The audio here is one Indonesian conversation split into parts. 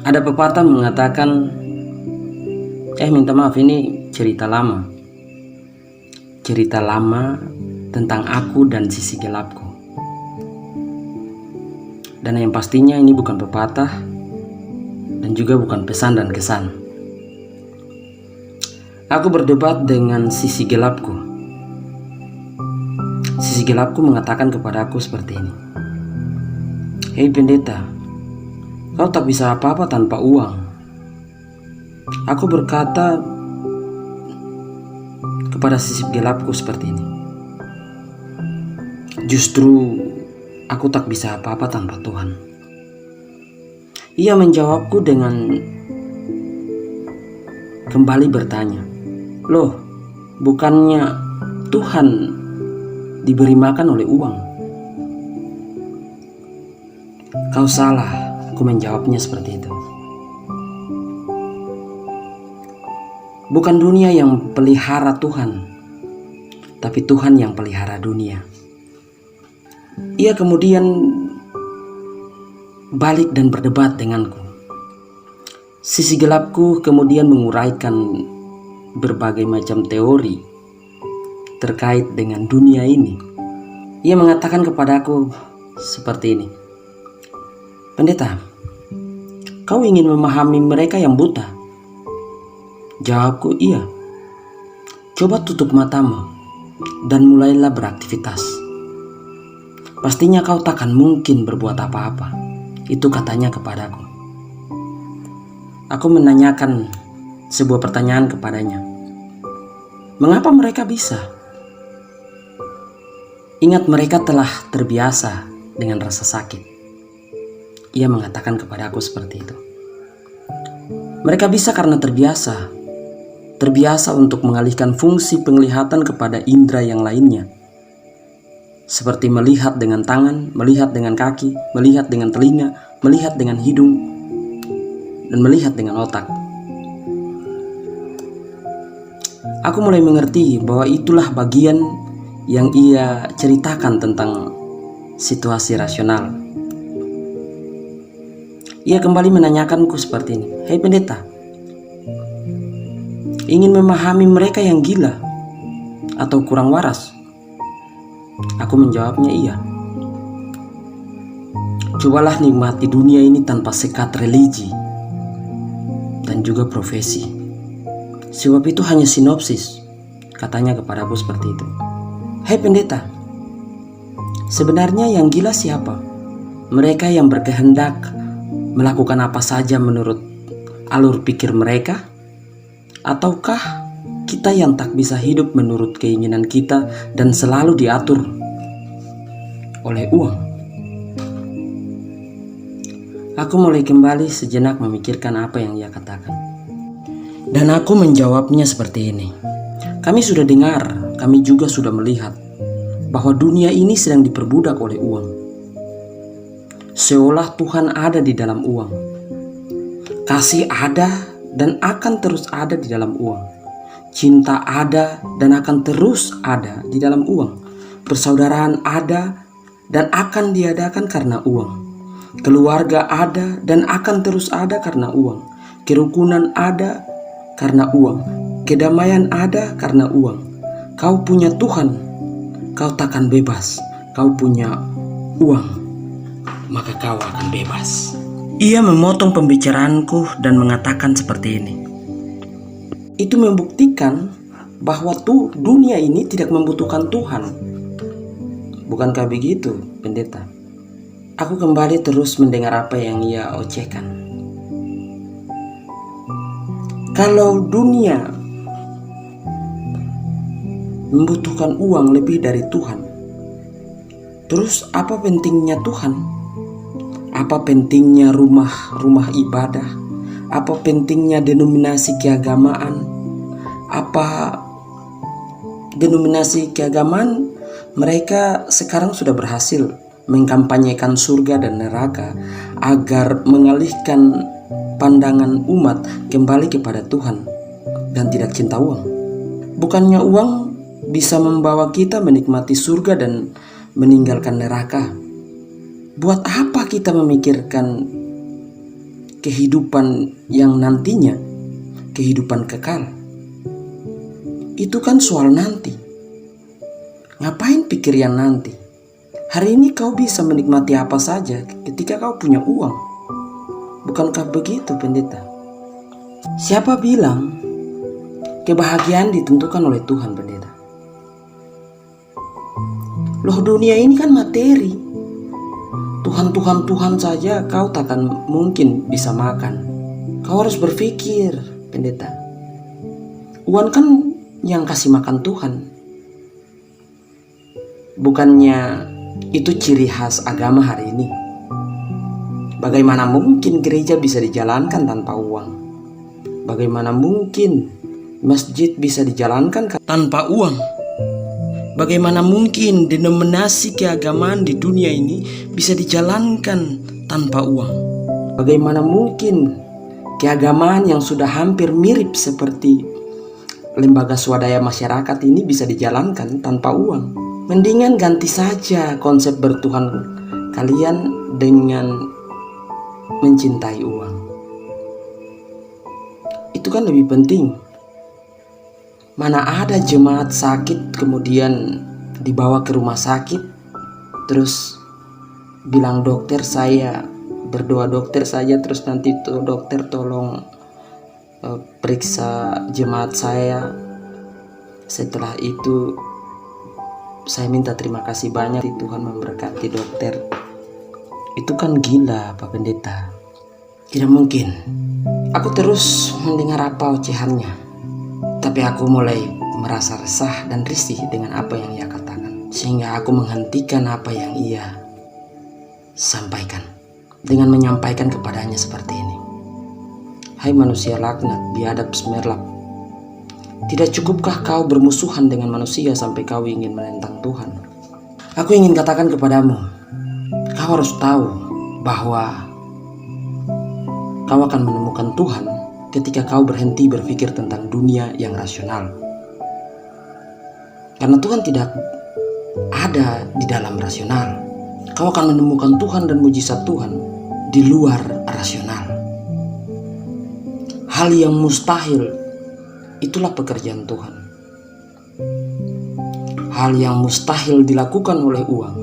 Ada pepatah mengatakan, minta maaf, ini cerita lama. Cerita lama tentang aku dan sisi gelapku. Dan yang pastinya ini bukan pepatah dan juga bukan pesan dan kesan. Aku berdebat dengan sisi gelapku. Sisi gelapku mengatakan kepadaku seperti ini. Hei pendeta, kau tak bisa apa-apa tanpa uang. Aku berkata kepada sisi gelapku seperti ini. Justru aku tak bisa apa-apa tanpa Tuhan. Ia menjawabku dengan kembali bertanya, loh, bukannya Tuhan diberi makan oleh uang? Kau salah, aku menjawabnya seperti itu. Bukan dunia yang pelihara Tuhan, tapi Tuhan yang pelihara dunia. Ia kemudian balik dan berdebat denganku. Sisi gelapku kemudian menguraikan berbagai macam teori terkait dengan dunia ini. Ia mengatakan kepadaku seperti ini. Pendeta, kau ingin memahami mereka yang buta? Jawabku, iya. Coba tutup matamu dan mulailah beraktivitas. Pastinya kau takkan mungkin berbuat apa-apa. Itu katanya kepadaku. Aku menanyakan sebuah pertanyaan kepadanya. Mengapa mereka bisa? Ingat, mereka telah terbiasa dengan rasa sakit. Ia mengatakan kepadaku seperti itu. Mereka bisa karena terbiasa untuk mengalihkan fungsi penglihatan kepada indera yang lainnya. Seperti melihat dengan tangan, melihat dengan kaki, melihat dengan telinga, melihat dengan hidung, dan melihat dengan otak. Aku mulai mengerti bahwa itulah bagian yang ia ceritakan tentang situasi rasional. Ia kembali menanyakanku seperti ini. Hei pendeta, ingin memahami mereka yang gila atau kurang waras? Aku menjawabnya iya. Cobalah nikmati dunia ini tanpa sekat religi dan juga profesi. Sebab itu hanya sinopsis, katanya kepadaku seperti itu. Hei pendeta, sebenarnya yang gila siapa? Mereka yang berkehendak melakukan apa saja menurut alur pikir mereka? Ataukah kita yang tak bisa hidup menurut keinginan kita dan selalu diatur oleh uang? Aku mulai kembali sejenak memikirkan apa yang ia katakan. Dan aku menjawabnya seperti ini. Kami sudah dengar, kami juga sudah melihat bahwa dunia ini sedang diperbudak oleh uang. Seolah Tuhan ada di dalam uang. Kasih ada dan akan terus ada di dalam uang. Cinta ada dan akan terus ada di dalam uang. Persaudaraan ada dan akan diadakan karena uang. Keluarga ada dan akan terus ada karena uang. Kerukunan ada karena uang. Kedamaian ada karena uang. Kau punya Tuhan, kau takkan bebas. Kau punya uang, maka kau akan bebas. Ia memotong pembicaraanku dan mengatakan seperti ini. Itu membuktikan bahwa dunia ini tidak membutuhkan Tuhan. Bukankah begitu, pendeta? Aku kembali terus mendengar apa yang ia ocehkan. Kalau dunia membutuhkan uang lebih dari Tuhan, terus apa pentingnya Tuhan? Apa pentingnya rumah ibadah? Apa pentingnya denominasi keagamaan? Apa denominasi keagamaan mereka sekarang sudah berhasil mengkampanyekan surga dan neraka agar mengalihkan pandangan umat kembali kepada Tuhan dan tidak cinta uang. Bukannya uang bisa membawa kita menikmati surga dan meninggalkan neraka? Buat apa kita memikirkan kehidupan yang nantinya, kehidupan kekal. Itu kan soal nanti. Ngapain pikir yang nanti? Hari ini kau bisa menikmati apa saja ketika kau punya uang. Bukankah begitu, pendeta? Siapa bilang kebahagiaan ditentukan oleh Tuhan, pendeta? Loh, dunia ini kan materi. Tuhan saja kau takkan mungkin bisa makan. Kau harus berpikir, pendeta. Uang kan yang kasih makan Tuhan. Bukannya itu ciri khas agama hari ini? Bagaimana mungkin gereja bisa dijalankan tanpa uang? Bagaimana mungkin masjid bisa dijalankan tanpa uang? Bagaimana mungkin denominasi keagamaan di dunia ini bisa dijalankan tanpa uang? Bagaimana mungkin keagamaan yang sudah hampir mirip seperti lembaga swadaya masyarakat ini bisa dijalankan tanpa uang? Mendingan ganti saja konsep bertuhan kalian dengan mencintai uang. Itu kan lebih penting. Mana ada jemaat sakit kemudian dibawa ke rumah sakit, terus bilang dokter saya berdoa dokter saja, terus nanti tuh dokter tolong periksa jemaat saya. Setelah itu saya minta terima kasih banyak, Tuhan memberkati dokter. Itu kan gila, Pak Pendeta. Tidak mungkin. Aku terus mendengar apa ocehannya, tapi aku mulai merasa resah dan risih dengan apa yang ia katakan, sehingga aku menghentikan apa yang ia sampaikan dengan menyampaikan kepadanya seperti ini. Hai manusia laknat, biadab semerlap. Tidak cukupkah kau bermusuhan dengan manusia sampai kau ingin menentang Tuhan? Aku ingin katakan kepadamu, kau harus tahu bahwa kau akan menemukan Tuhan ketika kau berhenti berpikir tentang dunia yang rasional. Karena Tuhan tidak ada di dalam rasional. Kau akan menemukan Tuhan dan mujizat Tuhan di luar rasional. Hal yang mustahil, itulah pekerjaan Tuhan. Hal yang mustahil dilakukan oleh uang,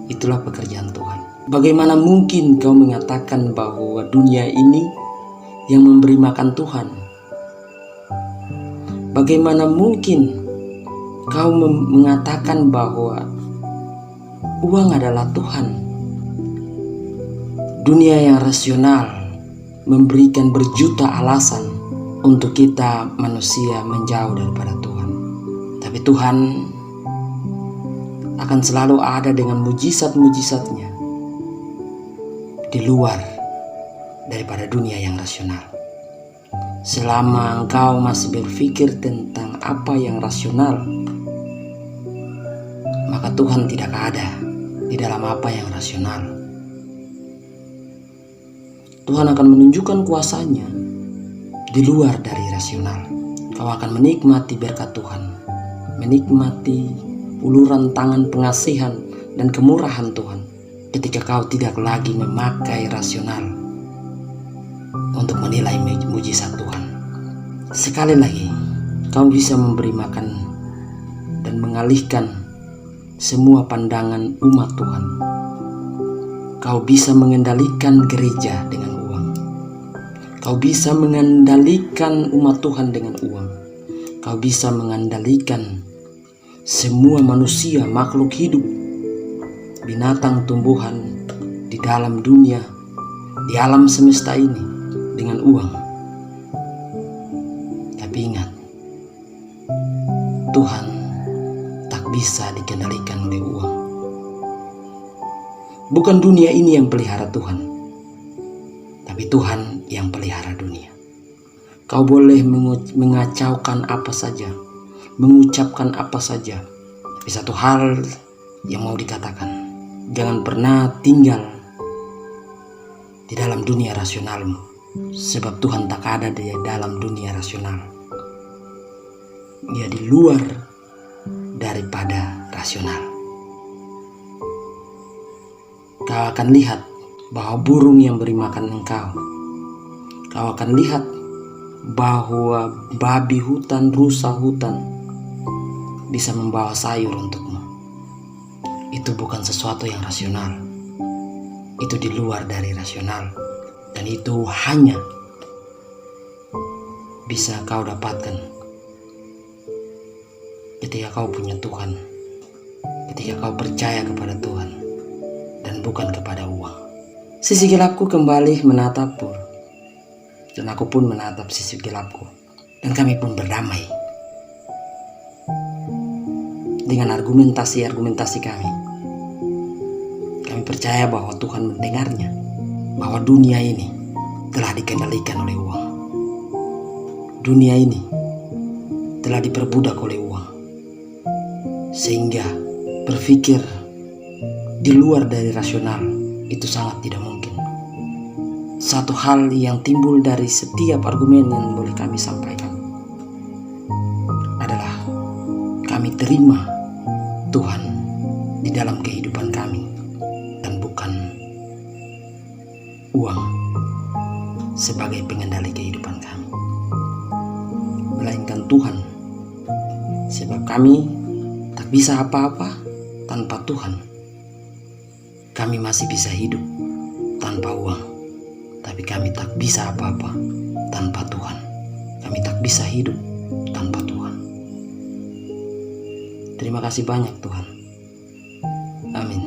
itulah pekerjaan Tuhan. Bagaimana mungkin kau mengatakan bahwa dunia ini yang memberi makan Tuhan? Bagaimana mungkin kau mengatakan bahwa uang adalah Tuhan? Dunia yang rasional memberikan berjuta alasan untuk kita manusia menjauh daripada Tuhan. Tapi Tuhan akan selalu ada dengan mujizat-mujizatnya di luar daripada dunia yang rasional. Selama engkau masih berpikir tentang apa yang rasional, maka Tuhan tidak ada di dalam apa yang rasional. Tuhan akan menunjukkan kuasanya di luar dari rasional. Kau akan menikmati berkat Tuhan, menikmati uluran tangan pengasihan dan kemurahan Tuhan ketika kau tidak lagi memakai rasional untuk menilai mujizat Tuhan. Sekali lagi, kau bisa memberi makan dan mengalihkan semua pandangan umat Tuhan. Kau bisa mengendalikan gereja dengan uang. Kau bisa mengendalikan umat Tuhan dengan uang. Kau bisa mengendalikan semua manusia, makhluk hidup, binatang, tumbuhan di dalam dunia, di alam semesta ini dengan uang. Tapi ingat, Tuhan tak bisa dikendalikan oleh uang. Bukan dunia ini yang pelihara Tuhan, tapi Tuhan yang pelihara dunia. Kau boleh mengacaukan apa saja, mengucapkan apa saja, tapi satu hal yang mau dikatakan, jangan pernah tinggal di dalam dunia rasionalmu, sebab Tuhan tak ada di dalam dunia rasional. Dia di luar daripada rasional. Kau akan lihat bahwa burung yang beri makan engkau kau akan lihat bahwa babi hutan, rusa hutan bisa membawa sayur untukmu. Itu bukan sesuatu yang rasional. Itu di luar dari rasional. Dan itu hanya bisa kau dapatkan ketika kau punya Tuhan, ketika kau percaya kepada Tuhan dan bukan kepada uang. Sisi gelapku kembali menatap Pur, dan aku pun menatap sisi gelapku, dan kami pun berdamai dengan argumentasi kami. Kami percaya bahwa Tuhan mendengarnya, bahwa dunia ini telah dikendalikan oleh uang. Dunia ini telah diperbudak oleh uang, sehingga berpikir di luar dari rasional itu sangat tidak mungkin. Satu hal yang timbul dari setiap argumen yang boleh kami sampaikan adalah kami terima Tuhan di dalam kehidupan kami dan bukan uang sebagai pengendali kehidupan kami, melainkan Tuhan, sebab kami tak bisa apa-apa tanpa Tuhan. Kami masih bisa hidup tanpa uang, tapi kami tak bisa apa-apa tanpa Tuhan. Kami tak bisa hidup tanpa Tuhan. Terima kasih banyak Tuhan. Amin.